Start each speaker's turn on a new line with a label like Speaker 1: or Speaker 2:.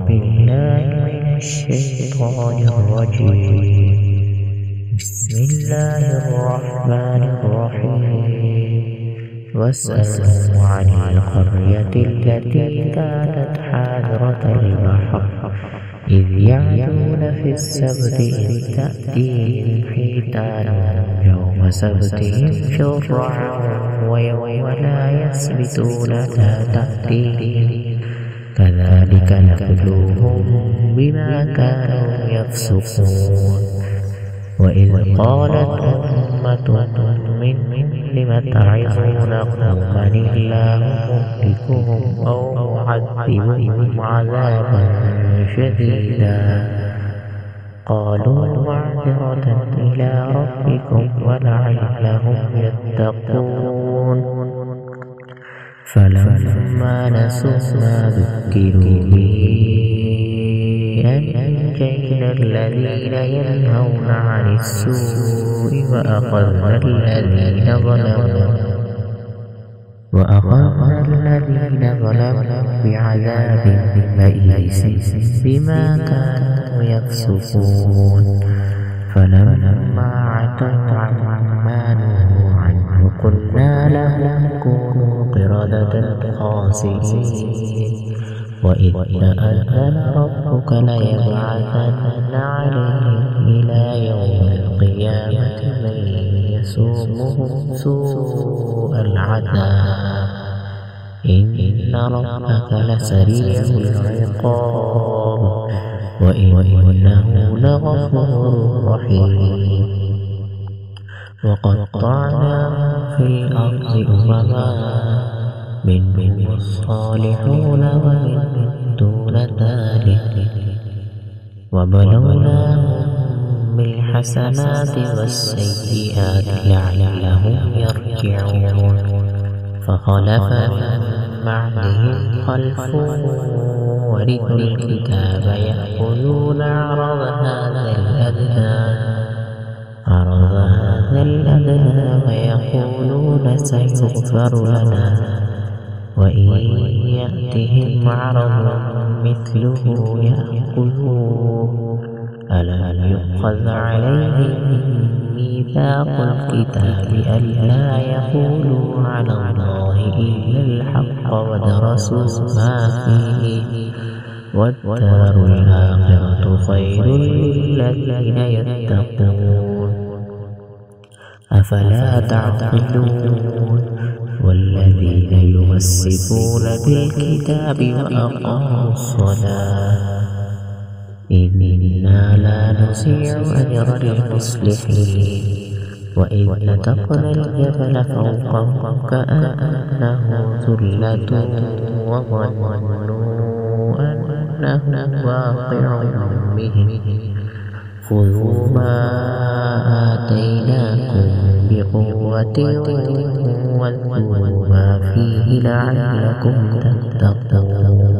Speaker 1: بالله من الشيطان الرجيم. بسم الله الرحمن الرحيم. واسألهم عن القرية التي كانت حاضرة البحر إذ يعدون في السبت إذ تأتيهم حيتانهم يوم سبتهم شرعا ويوم لا يسبتون لا تأتيهم كذلك نبلوهم بما كانوا يفسقون. وإذ قالت أمة منهم لم تعظون قوما الله مهلكهم أو معذبهم عذابا شديدا قالوا معذرة إلى ربكم ولعلهم يتقون. فلما نسوا ما ذكروا به أنجينا الذين ينهون عن السوء وأخذنا الذين ظلموا بعذاب بئيس بما كانوا يفسقون. فلما عتوا عما نهوا عنه قلنا لهم كونوا قردة خاسئين. وإذ تأذن ربك ليبعثن عليهم إلى يوم القيامة من يسومهم سوء العذاب إن ربك لسريع العقاب وإنه لغفور رحيم. وقطعناهم في الأرض أمما منهم الصالحون ومنهم دون ذلك وبلوناهم بالحسنات والسيئات لعلهم يرجعون. فخلف من بعدهم خلف ورثوا الكتاب يأخذون عرض هذا الأدنى ويقولون سيغفر لنا وإن يأتهم عرض مثله يأخذوه. ألم يؤخذ عليهم ميثاق الكتاب ألا يقولوا على الله إلا الحق ودرسوا ما فيه والدار الآخرة خير للذين يتقون أفلا تعقلون. والذين يمسكون بالكتاب وأقاموا الصلاة إنا لا نضيع أجر المصلحين. وإذ نتقنا الجبل فوقهم كأنه ظلة وظنوا أنه واقع بهم خذوا ما آتيناكم بقوة واذكروا ما فيه لعلكم تتقون.